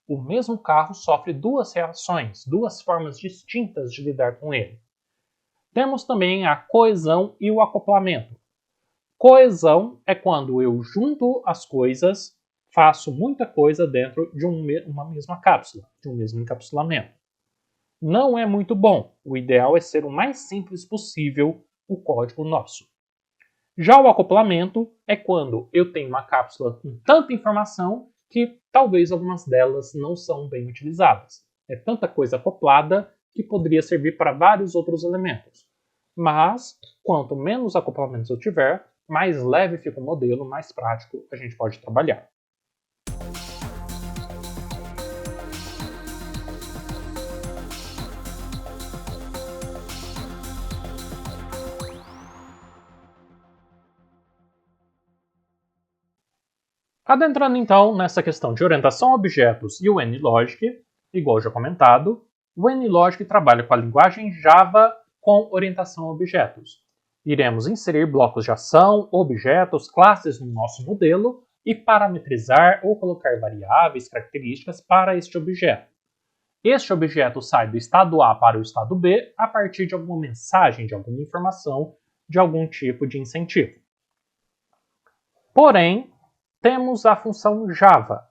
O mesmo carro sofre duas reações, duas formas distintas de lidar com ele. Temos também a coesão e o acoplamento. Coesão é quando eu junto as coisas faço muita coisa dentro de uma mesma cápsula, de um mesmo encapsulamento. Não é muito bom. O ideal é ser o mais simples possível o código nosso. Já o acoplamento é quando eu tenho uma cápsula com tanta informação que talvez algumas delas não são bem utilizadas. É tanta coisa acoplada que poderia servir para vários outros elementos. Mas, quanto menos acoplamentos eu tiver, mais leve fica o modelo, mais prático a gente pode trabalhar. Adentrando então nessa questão de orientação a objetos e o NLogic, igual já comentado, o NLogic trabalha com a linguagem Java com orientação a objetos. Iremos inserir blocos de ação, objetos, classes no nosso modelo e parametrizar ou colocar variáveis, características para este objeto. Este objeto sai do estado A para o estado B a partir de alguma mensagem, de alguma informação, de algum tipo de incentivo. Porém, temos a função Java.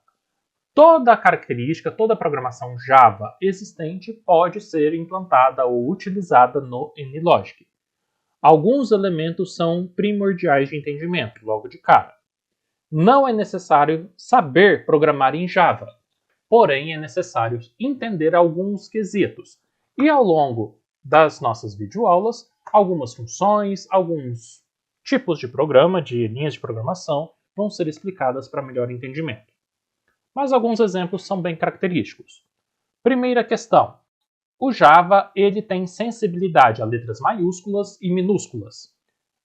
Toda característica, toda programação Java existente pode ser implantada ou utilizada no NLogic. Alguns elementos são primordiais de entendimento, logo de cara. Não é necessário saber programar em Java, porém é necessário entender alguns quesitos. E ao longo das nossas videoaulas, algumas funções, alguns tipos de programa, de linhas de programação, vão ser explicadas para melhor entendimento. Mas alguns exemplos são bem característicos. Primeira questão. O Java ele tem sensibilidade a letras maiúsculas e minúsculas.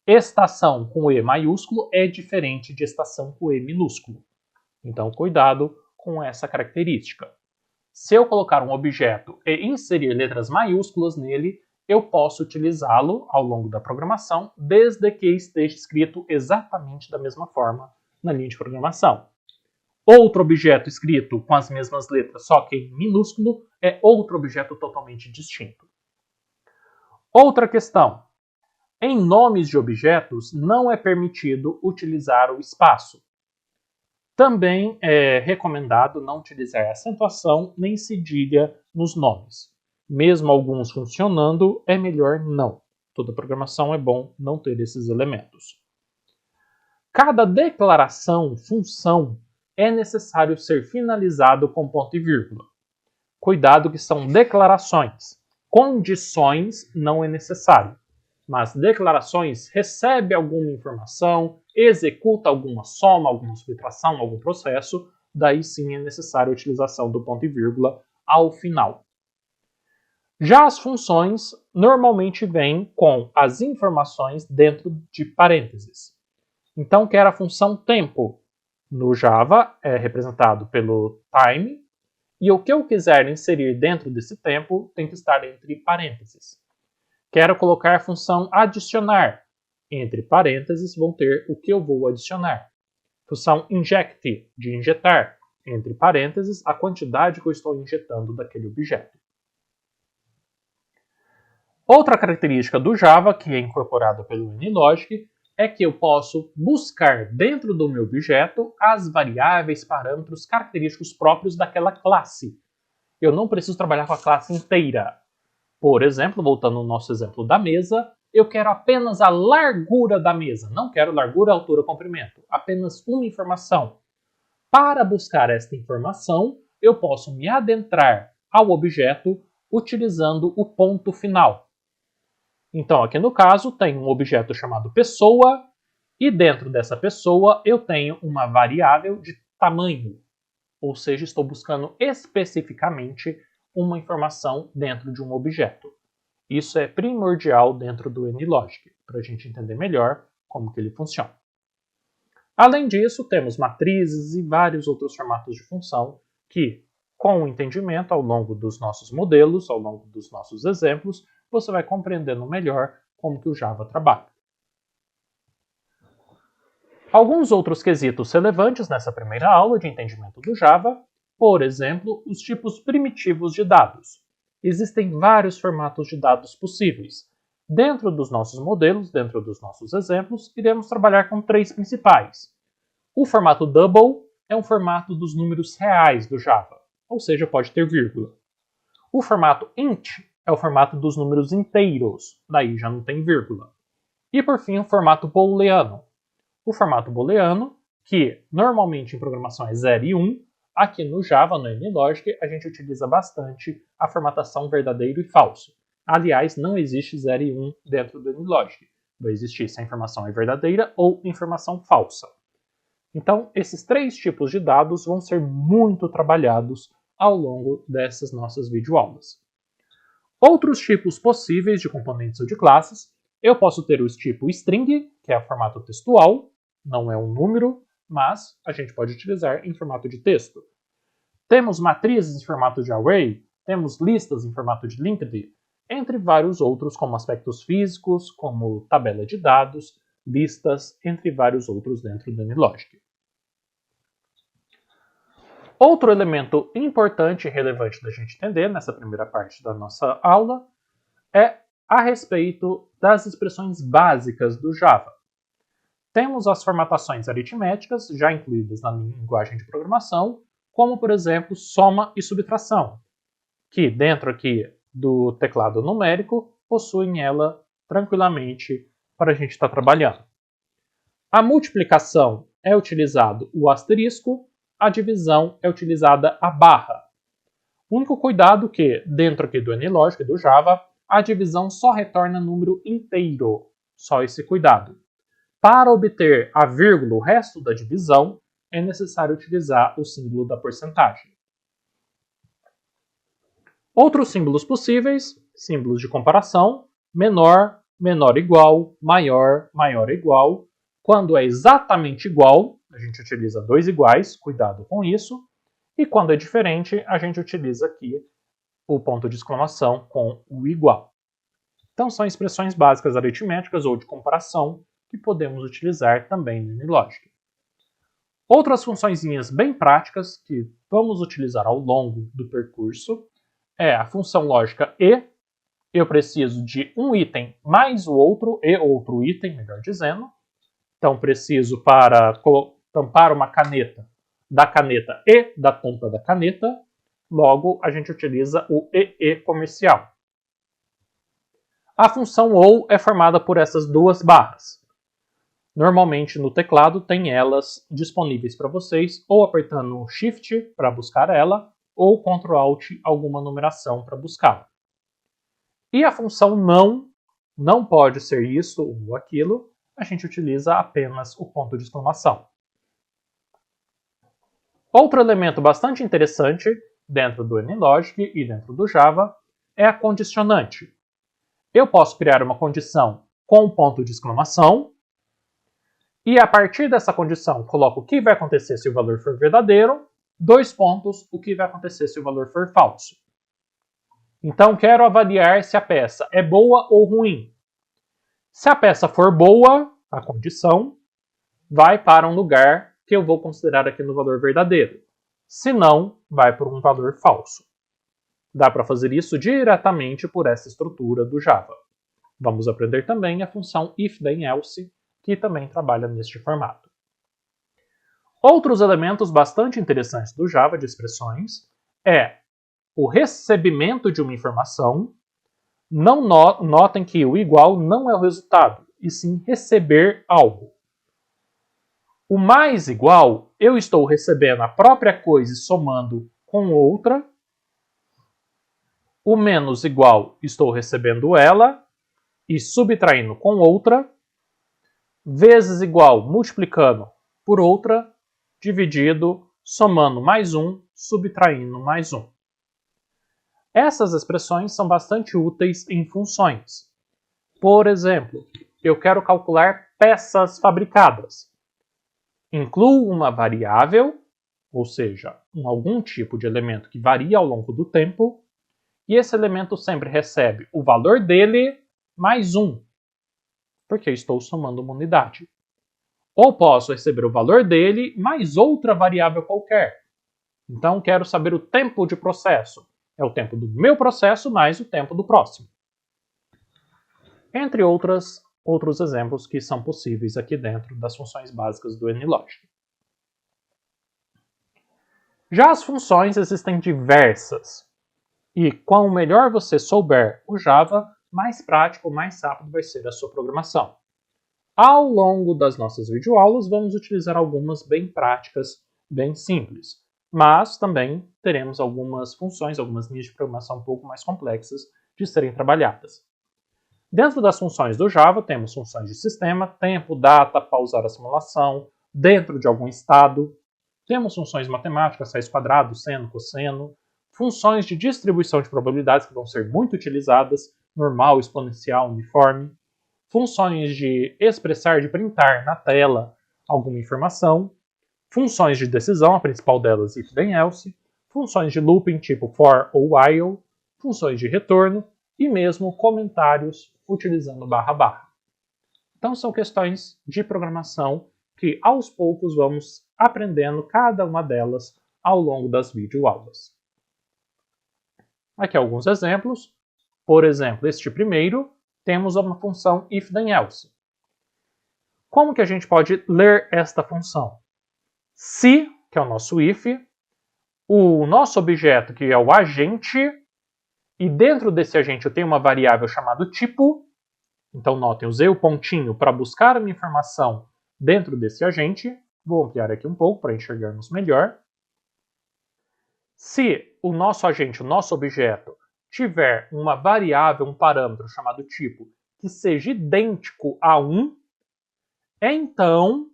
Estação com E maiúsculo é diferente de estação com E minúsculo. Então, cuidado com essa característica. Se eu colocar um objeto e inserir letras maiúsculas nele, eu posso utilizá-lo ao longo da programação, desde que esteja escrito exatamente da mesma forma na linha de programação. Outro objeto escrito com as mesmas letras, só que em minúsculo, é outro objeto totalmente distinto. Outra questão. Em nomes de objetos, não é permitido utilizar o espaço. Também é recomendado não utilizar acentuação nem cedilha nos nomes. Mesmo alguns funcionando, é melhor não. Toda programação é bom não ter esses elementos. Cada declaração, função, é necessário ser finalizado com ponto e vírgula. Cuidado que são declarações. Condições não é necessário. Mas declarações recebe alguma informação, executa alguma soma, alguma subtração, algum processo, daí sim é necessária a utilização do ponto e vírgula ao final. Já as funções normalmente vêm com as informações dentro de parênteses. Então, quer a função tempo. No Java é representado pelo time, e o que eu quiser inserir dentro desse tempo tem que estar entre parênteses. Quero colocar a função adicionar. Entre parênteses vão ter o que eu vou adicionar. Função inject, de injetar. Entre parênteses, a quantidade que eu estou injetando daquele objeto. Outra característica do Java, que é incorporada pelo NLogic, é que eu posso buscar dentro do meu objeto as variáveis, parâmetros característicos próprios daquela classe. Eu não preciso trabalhar com a classe inteira. Por exemplo, voltando ao nosso exemplo da mesa, eu quero apenas a largura da mesa. Não quero largura, altura, comprimento. Apenas uma informação. Para buscar esta informação, eu posso me adentrar ao objeto utilizando o ponto final. Então, aqui no caso, tem um objeto chamado pessoa, e dentro dessa pessoa eu tenho uma variável de tamanho. Ou seja, estou buscando especificamente uma informação dentro de um objeto. Isso é primordial dentro do NLogic, para a gente entender melhor como que ele funciona. Além disso, temos matrizes e vários outros formatos de função que, com o entendimento ao longo dos nossos modelos, ao longo dos nossos exemplos, você vai compreendendo melhor como que o Java trabalha. Alguns outros quesitos relevantes nessa primeira aula de entendimento do Java, por exemplo, os tipos primitivos de dados. Existem vários formatos de dados possíveis. Dentro dos nossos modelos, dentro dos nossos exemplos, iremos trabalhar com 3 principais. O formato double, é um formato dos números reais do Java, ou seja, pode ter vírgula. O formato int é o formato dos números inteiros, daí já não tem vírgula. E por fim, o formato booleano. O formato booleano, que normalmente em programação é 0 e 1, aqui no Java, no NLogic, a gente utiliza bastante a formatação verdadeiro e falso. Aliás, não existe 0 e 1 dentro do NLogic. Vai existir se a informação é verdadeira ou informação falsa. Então, esses três tipos de dados vão ser muito trabalhados ao longo dessas nossas videoaulas. Outros tipos possíveis de componentes ou de classes, eu posso ter o tipo string, que é o formato textual, não é um número, mas a gente pode utilizar em formato de texto. Temos matrizes em formato de array, temos listas em formato de linked, entre vários outros como aspectos físicos, como tabela de dados, listas, entre vários outros dentro do NLogic. Outro elemento importante e relevante da gente entender nessa primeira parte da nossa aula é a respeito das expressões básicas do Java. Temos as formatações aritméticas já incluídas na linguagem de programação, como por exemplo soma e subtração, que dentro aqui do teclado numérico possuem ela tranquilamente para a gente estar trabalhando. A multiplicação é utilizado o asterisco, a divisão é utilizada a barra. O único cuidado que, dentro aqui do NLogic e do Java, a divisão só retorna número inteiro. Só esse cuidado. Para obter a vírgula, o resto da divisão, é necessário utilizar o símbolo da porcentagem. Outros símbolos possíveis, símbolos de comparação, menor, menor igual, maior, maior igual. Quando é exatamente igual, a gente utiliza dois iguais, cuidado com isso. E quando é diferente, a gente utiliza aqui o ponto de exclamação com o igual. Então são expressões básicas aritméticas ou de comparação que podemos utilizar também no NLogic. Outras funçõezinhas bem práticas que vamos utilizar ao longo do percurso é a função lógica e. Eu preciso de um item mais o outro, e outro item, melhor dizendo. Então preciso para tampar uma caneta da caneta e da tampa da caneta. Logo, a gente utiliza o EE comercial. A função OU é formada por essas duas barras. Normalmente no teclado tem elas disponíveis para vocês, ou apertando o Shift para buscar ela, ou Ctrl Alt alguma numeração para buscá-la. E a função não pode ser isso ou aquilo, a gente utiliza apenas o ponto de exclamação. Outro elemento bastante interessante dentro do NLogic e dentro do Java é a condicionante. Eu posso criar uma condição com um ponto de exclamação e a partir dessa condição coloco o que vai acontecer se o valor for verdadeiro, dois pontos, o que vai acontecer se o valor for falso. Então quero avaliar se a peça é boa ou ruim. Se a peça for boa, a condição vai para um lugar que eu vou considerar aqui no valor verdadeiro. Se não, vai para um valor falso. Dá para fazer isso diretamente por essa estrutura do Java. Vamos aprender também a função if then else, que também trabalha neste formato. Outros elementos bastante interessantes do Java de expressões é o recebimento de uma informação. Não notem que o igual não é o resultado, e sim receber algo. O mais igual, eu estou recebendo a própria coisa e somando com outra. O menos igual, estou recebendo ela e subtraindo com outra. Vezes igual, multiplicando por outra. Dividido, somando mais um, subtraindo mais um. Essas expressões são bastante úteis em funções. Por exemplo, eu quero calcular peças fabricadas. Incluo uma variável, ou seja, algum tipo de elemento que varia ao longo do tempo, e esse elemento sempre recebe o valor dele mais 1, porque eu estou somando uma unidade. Ou posso receber o valor dele mais outra variável qualquer. Então, quero saber o tempo de processo. É o tempo do meu processo mais o tempo do próximo. Entre outros exemplos que são possíveis aqui dentro das funções básicas do NLogic. Já as funções existem diversas. E quanto melhor você souber o Java, mais prático, mais rápido vai ser a sua programação. Ao longo das nossas videoaulas, vamos utilizar algumas bem práticas, bem simples. Mas também teremos algumas funções, algumas linhas de programação um pouco mais complexas de serem trabalhadas. Dentro das funções do Java, temos funções de sistema, tempo, data, pausar a simulação, dentro de algum estado. Temos funções matemáticas, raiz quadrada, seno, cosseno. Funções de distribuição de probabilidades que vão ser muito utilizadas, normal, exponencial, uniforme. Funções de expressar, de printar na tela alguma informação. Funções de decisão, a principal delas if then else. Funções de looping, tipo for ou while. Funções de retorno e mesmo comentários utilizando //. Então são questões de programação que aos poucos vamos aprendendo cada uma delas ao longo das videoaulas. Aqui alguns exemplos. Por exemplo, este primeiro, temos uma função if then else. Como que a gente pode ler esta função? Se, que é o nosso if, o nosso objeto, que é o agente, e dentro desse agente eu tenho uma variável chamada tipo. Então notem, usei o pontinho para buscar uma informação dentro desse agente. Vou ampliar aqui um pouco para enxergarmos melhor. Se o nosso agente, o nosso objeto, tiver uma variável, um parâmetro chamado tipo, que seja idêntico a 1, então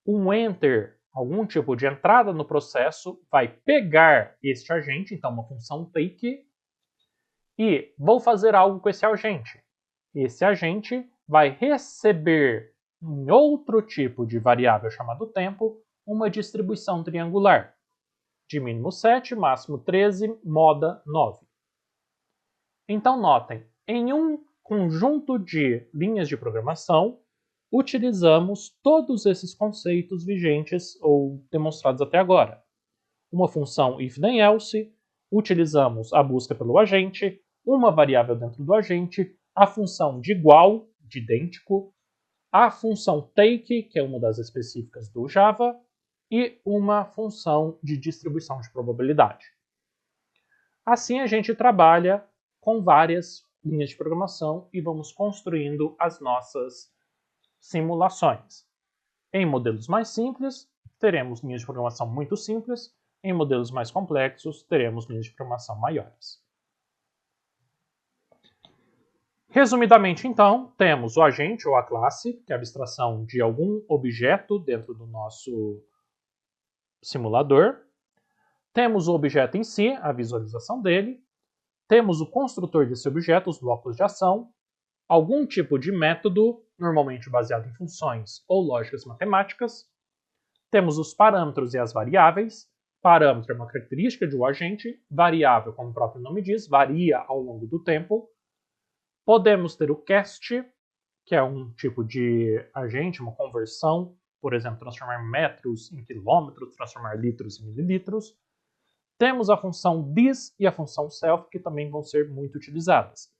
um enter, algum tipo de entrada no processo, vai pegar este agente, então uma função take, e vou fazer algo com esse agente. Esse agente vai receber em outro tipo de variável chamado tempo uma distribuição triangular de mínimo 7, máximo 13, moda 9. Então notem, em um conjunto de linhas de programação, utilizamos todos esses conceitos vigentes ou demonstrados até agora. Uma função if then else, utilizamos a busca pelo agente, uma variável dentro do agente, a função de igual, de idêntico, a função take, que é uma das específicas do Java, e uma função de distribuição de probabilidade. Assim a gente trabalha com várias linhas de programação e vamos construindo as nossas simulações. Em modelos mais simples, teremos linhas de programação muito simples. Em modelos mais complexos, teremos linhas de programação maiores. Resumidamente, então, temos o agente ou a classe, que é a abstração de algum objeto dentro do nosso simulador. Temos o objeto em si, a visualização dele. Temos o construtor desse objeto, os blocos de ação. Algum tipo de método, normalmente baseado em funções ou lógicas matemáticas. Temos os parâmetros e as variáveis. Parâmetro é uma característica de um agente. Variável, como o próprio nome diz, varia ao longo do tempo. Podemos ter o cast, que é um tipo de agente, uma conversão. Por exemplo, transformar metros em quilômetros, transformar litros em mililitros. Temos a função this e a função self, que também vão ser muito utilizadas.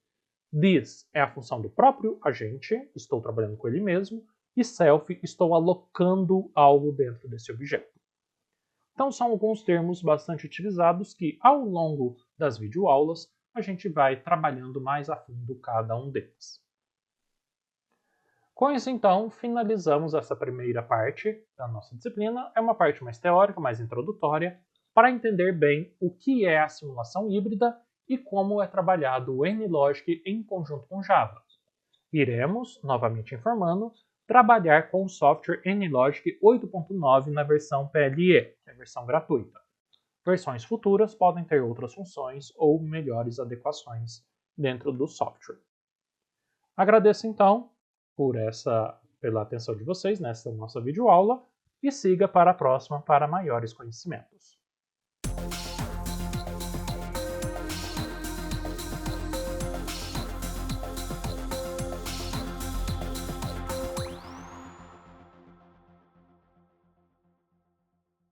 This é a função do próprio agente, estou trabalhando com ele mesmo, e self, estou alocando algo dentro desse objeto. Então são alguns termos bastante utilizados que, ao longo das videoaulas, a gente vai trabalhando mais a fundo cada um deles. Com isso, então, finalizamos essa primeira parte da nossa disciplina. É uma parte mais teórica, mais introdutória, para entender bem o que é a simulação híbrida e como é trabalhado o NLogic em conjunto com Java. Iremos, novamente informando, trabalhar com o software NLogic 8.9 na versão PLE, que é a versão gratuita. Versões futuras podem ter outras funções ou melhores adequações dentro do software. Agradeço então pela atenção de vocês nessa nossa videoaula e siga para a próxima para maiores conhecimentos.